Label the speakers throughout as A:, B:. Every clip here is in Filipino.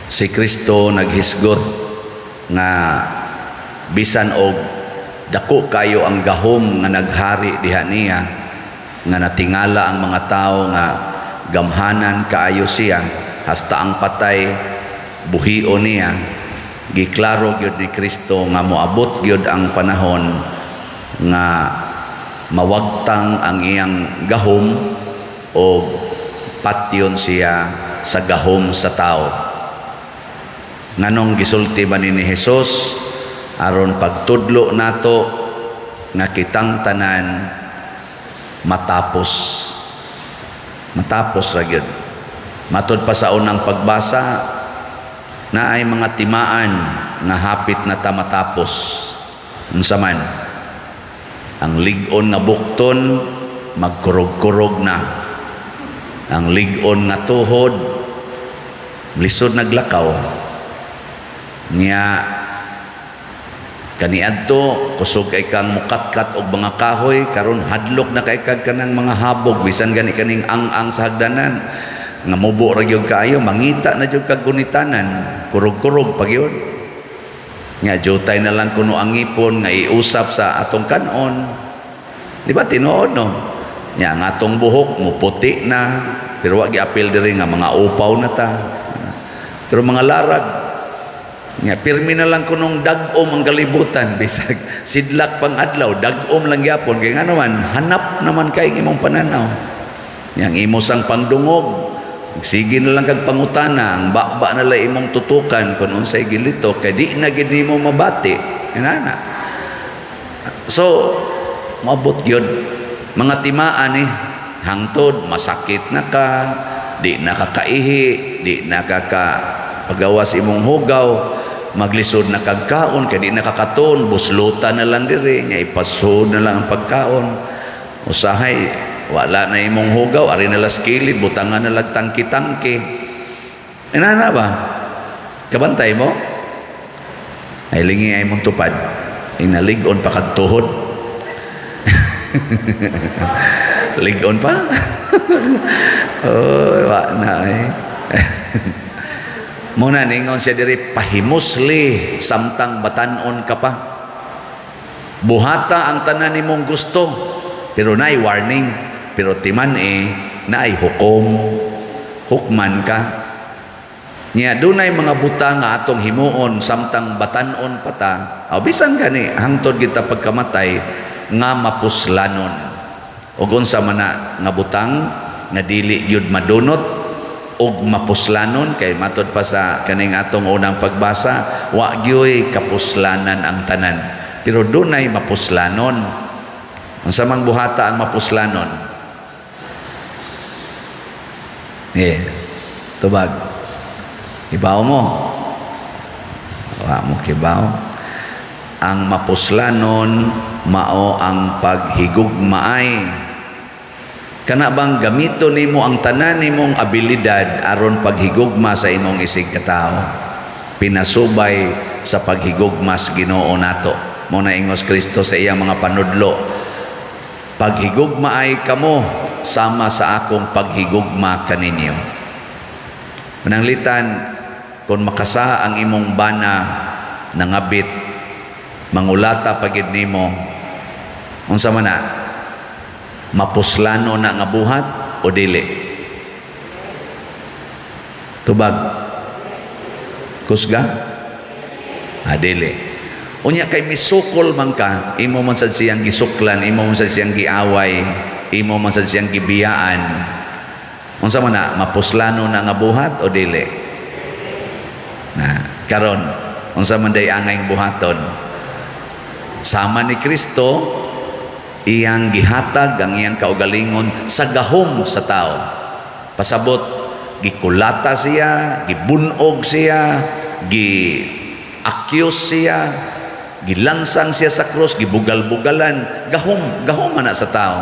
A: Si Kristo naghisgot nga bisan og dako kayo ang gahom nga naghari diha niya, nga natingala ang mga tao nga gamhanan kaayo siya, hasta ang patay buhion niya. Giklaro gyud ni Kristo nga moabot gyud ang panahon nga mawagtang ang iyang gahom o patyon siya sa gahom sa tao. Nganong gisulti ba ni Jesus aron pagtudlo nato nga kitang tanan matapos ra gyud. Matud pa sa unang pagbasa na ay mga timaan nga hapit na ta matapos. Unsa man ang lig-on nga bukton magkurog-kurog na, ang lig-on nga tuhod lisod naglakaw niya. Kaniadto kusog kay kang mukatkat og mga kahoy, karon hadlok na kay kag kanang mga habog, bisan gani kaning ang sa hagdanan nga mubo ra gyud kaayo, mangita na gyud kag gunitanan, kurog-kurog pa gyud. Nya jutay na lang kuno ang ipon nga iusap sa atong kanon, di ba tinuod no? Nya nga atong buhok muputi na, pero wa giapil diri nga mga upaw na ta, pero mga larag. Nya pirmi na lang kunong dag-om ang kalibutan, bisag sidlak pang adlaw dag-om lang gyapon, kay ngano man hanap naman kay imong pananaw. Yang imo sang pangdungog, sige na lang kag pangutana, ang bakba na lang imong tutukan kung unsay gilito, kay di na gid nimo mabati inana. So maabot gyud mga timaan hangtod masakit na ka, di nakakaihi, di nakakapagawas imong hugaw, maglisod na kagkaon kay di nakakaton, buslutan na lang diri, nya ipasud na lang ang pagkaon. Usahay wala na imong hugaw, ari na las kilid, butangan na lang tangki-tangki. Inana ba? Kabantay mo? Ay lingi ay mong tupad. Inalig-on pa kag tuhod. Lig-on pa? Oh, wa na Muna ningon siya diri, pahimusli samtang batanon ka pa. Buhata ang tanan nimong gusto, pero naay warning, pero timan naay hukman ka. Nya dunay mga buta nga atong himuon samtang batanon pa ta, bisan gani hangtod kita pagkamatay nga mapuslanon. Ug unsa man nga butang nga dili gyud madunot og mapuslanon, kay matud pa sa kaning atong unang pagbasa, wa gyoy kapuslanan ang tanan, pero dunay mapuslanon. Unsa mang buhata ang mapuslanon? Tubag. Ibaw mo. Wa mo kibaw. Ang mapuslanon mao ang paghigugmaay. Kana bang gamito nimo ang tanan nimong abilidad aron paghigugma sa imong isig katao, pinasubay sa paghigugma sa Ginoo nato. Mo na ingos Kristo sa iyang mga panudlo, paghigugmaay kamo sama sa akong paghigugma kaninyo. Mananglitan, kung makasa ang imong bana nangabit, mangulata pagid nimo, unsa man na, mapuslano na nga buhat o dili? Tubag. Kusga? Dili. Unya kay misukol man ka, imo man sad siyang gisuklan, imo man sad siyang giaway, imo man sad siyang gibiyaan. Unsa man na, mapuslano na nga buhat o dili? Karon, unsa man day angay buhaton? Sama ni Kristo, iyang gihatag ang iyang kaugalingon sa gahom sa tao. Pasabot, gikulata siya, gibunog siya, gi-accuse siya, gilansang siya sa krus, gibugal-bugalan, gahom man na sa tao.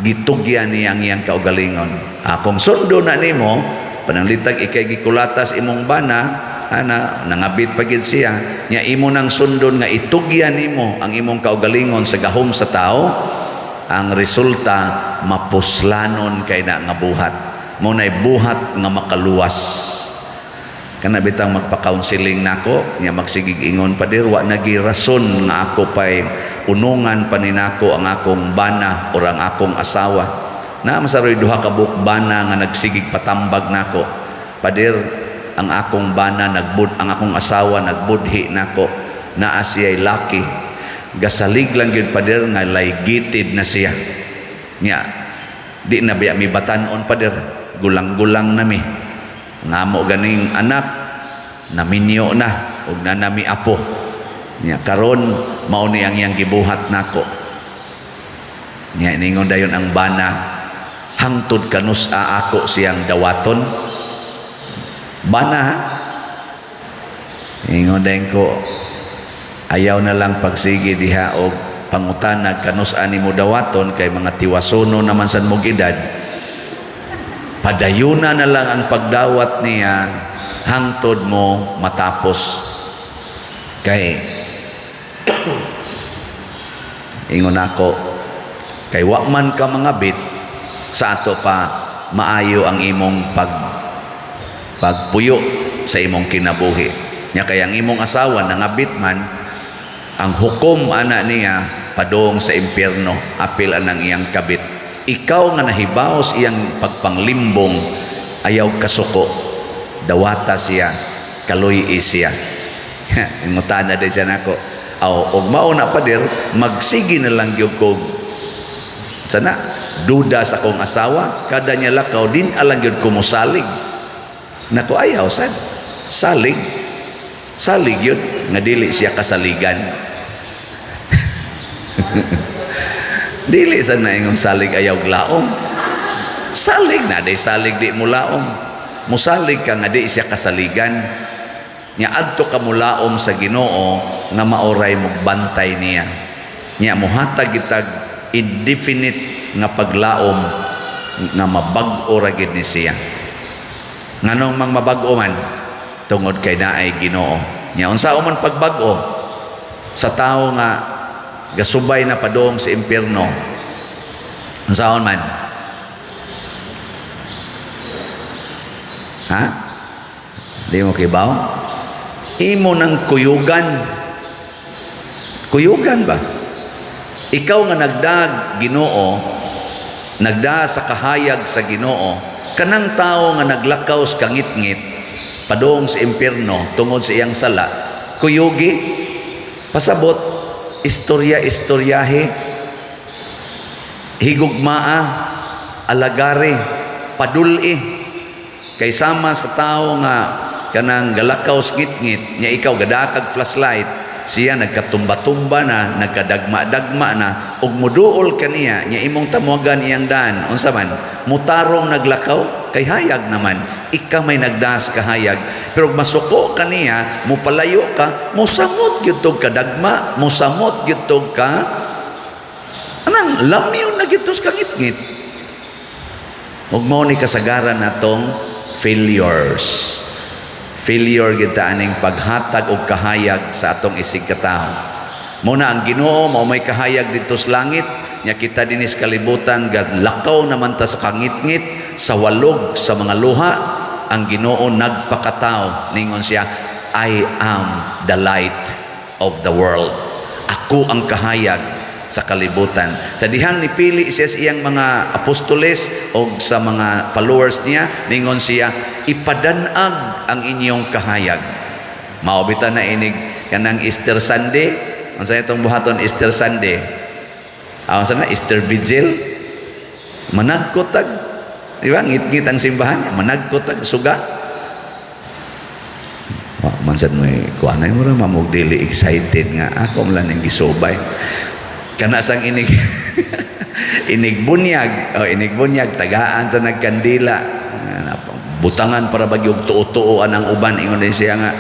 A: Gitugyan niya ang iyang kaugalingon. Kung sundo na nimo, pananglitag ikay gikulatas imong bana, nangabit pagid siya, nya imo nang sundon nga itugyan nimo ang imong kaugalingon sa gahom sa tao, ang resulta mapuslanon kay na nga buhat. Mo nay buhat nga makaluwas. kana bitang magpa-counseling nako nya magsigig ingon pader wa nagi rason nga ako pay unungan paninako ang akong bana o ang akong asawa na masaroy duha ka buok bana nga nagsigig patambag nako pader ang akong bana ang akong asawa nagbudhi nako naa siya'y laki gasalig lang gyud pader nga laygitid na siya nya di na biya mi batan-on pader gulang-gulang nami nga mo ganing anak naminyo na ug na nami apo nya karon mao ni ang iyang gibuhat nako nya ningon dayon ang bana hangtod kanus ako siyang dawaton bana ha ingon dayon ko ayaw na lang pagsigi diha og pangutanag kanus ani mo dawaton kay mga tiwasono naman san mong edad padayuna na lang ang pagdawat niya hangtod mo matapos kay ingon ako kay wa man ka mga bit sa ato pa maayo ang imong pagpuyo sa imong kinabuhi nya kay ang imong asawa nangabit man ang hukom ana niya padong sa impyerno apil anang iyang kabit ikaw nga nahibaos iyang pagpanglimbong ayaw kasuko dawata siya kaloy siya imutan na din siya nako og mao na pader magsigi na lang gyud ko sana duda sa kong asawa kada niya lakaw din alang gyud ko mosalig nako ayaw sad salig yun nga dili siya kasaligan dili sa na ingong salig ayaw laom salig na day salig di mo laom musalig ka nga di siya kasaligan nya adto ka mulaom sa Ginoo nga maoray mo bantay niya nya muhatag gitag indefinite nga paglaom nga mabag-o ra gid ni siya nganong mang mabag-o man tungod kay naay Ginoo nya unsa man pagbag-o sa tawo nga gasubay na padong sa impyerno unsaon man ha di mo kibaw imo ng kuyugan ba ikaw nga nagdag Ginoo nagda sa kahayag sa Ginoo kanang tawo nga naglakaw sa kangit-ngit padong sa impyerno tungod sa iyang sala kuyugi pasabot istoryahe higugmaa alagari paduli kay sama sa tao nga kanang galakaw ngit-ngit nya ikaw gadakag flashlight siya nagkatumba-tumba na nagkadagma-dagma na ug muduol kaniya nya imong tamuagan iyang daan unsa man mutarong naglakaw kay hayag naman ika may nagdas kahayag pero masuko kaniya mupalayo ka musamot gyud tog kadagma musamot gyud tog ka anang lamyon na gyud tos kangit-ngit ug mao ni kasagaran natong failure gyud ta aning paghatag og kahayag sa atong isig katawo muna ang Ginoo mao may kahayag dito sa langit nya kita dinis kalibutan lakaw naman ta sa kangit-ngit sa walog sa mga luha ang Ginoo nagpakatao ningon siya I am the light of the world ako ang kahayag sa kalibutan sa dihang nipili siya sa iyang mga apostoles o sa mga followers niya ningon siya ipadanag ang inyong kahayag maobitan na inig kanang Easter Sunday unsa itong buhaton Easter Sunday unsa na Easter Vigil managkotag di ba ngit-ngit ang simbahan managkotag suga mansan mo kuanay mo ra mamugdili excited nga ako man lang gisubay kana sang inig bunyag tagaan sa nagkandila butangan para bagyog tuo-tuoan ang uban ingon din siya nga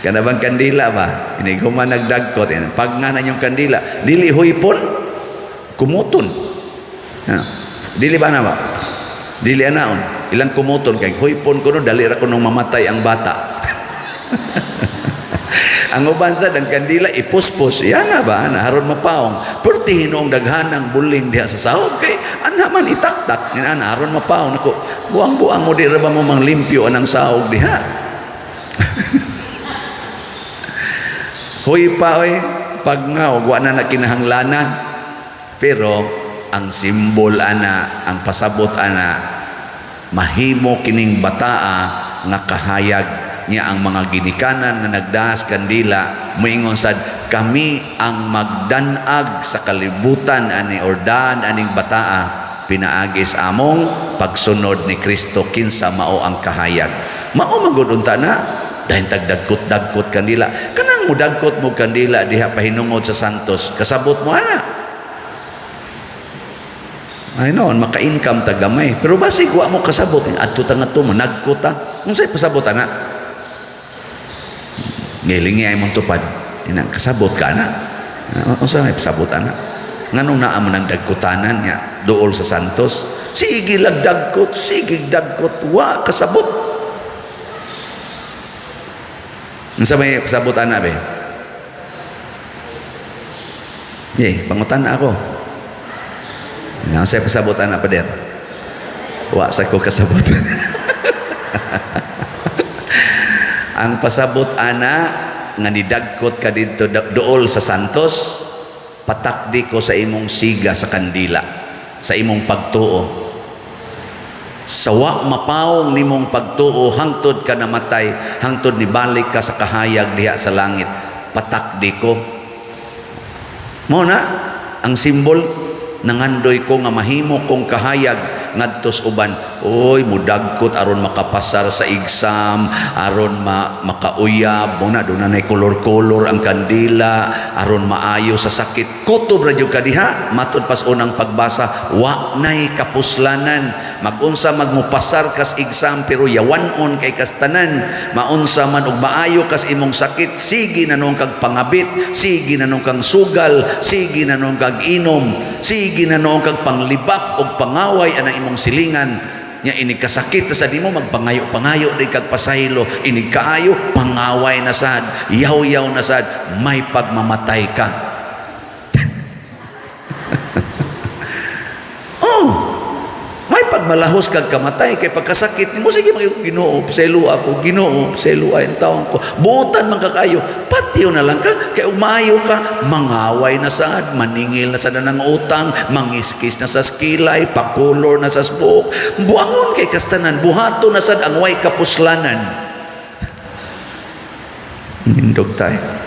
A: kana bang kandila ba inig human nagdagkot pag nga na yung kandila dili huypon kumuton dili ba na ba dili anaon ilang kumuton kay huypon kuno dali ra kuno mamatay ang bata ang uban sa ang kandila ipuspos yana ba ana haron mapaong pero tihinong daghanang buling diha sa sahog kay ana man itaktak ana haron mapaong nako buang-buang mo di ra ba mo manglimpyo anang sahog diha Huy pa oy, pag nga wa na nakinahanglana, pero ang simbol ana, ang pasabot ana, mahimo kining bataa nga kahayag niya ang mga ginikanan nga nagdahas kandila, moingon sad kami ang magdanag sa kalibutan ani or daan aning bataa pinaagis among pagsunod ni Kristo kinsa mao ang kahayag. Mao magud unta na dahil tagdagkot-dagkot kandila. Kanang mudagkot mo kandila diha pahinungod sa Santos, kasabot mo ana. Ay noon, maka-income tagamay. Pero basig, wa mo kasabot. Adto ta nga to, managkot ta. Kung sa'y pasabot na, gilingi ay mong tupad. Kasabot ka na. Kung sa'y pasabot na. Nga nung naaman ang dagkutanan niya, dool sa Santos, sige lagdagkot, sige dagkot, wa kasabot. Ang sa may pasabot na, be? Pangutan na ako. Nga saya pasabot anak pader. Wa sa ko kasabot. Ang pasabot ana nga nidagkot ka dito dool sa Santos, patakdi ko sa imong siga sa kandila, sa imong pagtuo. Sawa mapawong nimong pagtuo hangtod ka namatay, hangtod ni balik ka sa kahayag diha sa langit. Patakdi ko. Mao na ang simbol nangandoy ko nga mahimo kong kahayag ngadtos uban. Oy, mudagkot aron makapasar sa exam, aron makauyab, muna doon na kolor-kolor ang kandila, aron maayo sa sakit. Kutob radyo ka diha, matod pas unang pagbasa, wa nay kapuslanan. Magunsa magmupasar kas exam pero yawanon kay kastanan. Maunsa man og maayo kas imong sakit, sige na nung kag pangabit, sige na nung kang sugal, sige na nung kag inom, sige na nung kag panglibak og pangaway anang imong silingan. Nya ini kasakit sa di mo magpangayo-pangayo di kag pasaylo, ini kaayo pangaway na sad, yaw-yaw na sad, may pagmamatay ka. May pagmalahos kag kamatay kay pagkasakit nimo, sige Ginoo pasaylo ako, Ginoo pasaylo ay taon ko, buutan man kakayo, patiyo na lang ka kay umayo ka, mangaway na sad, maningil na sad ng utang, mangiskis na sa skilay, pakulor na sa sbuk, buangon kay kastanan, buhato na sad ang way kapuslanan. Nindog tayo.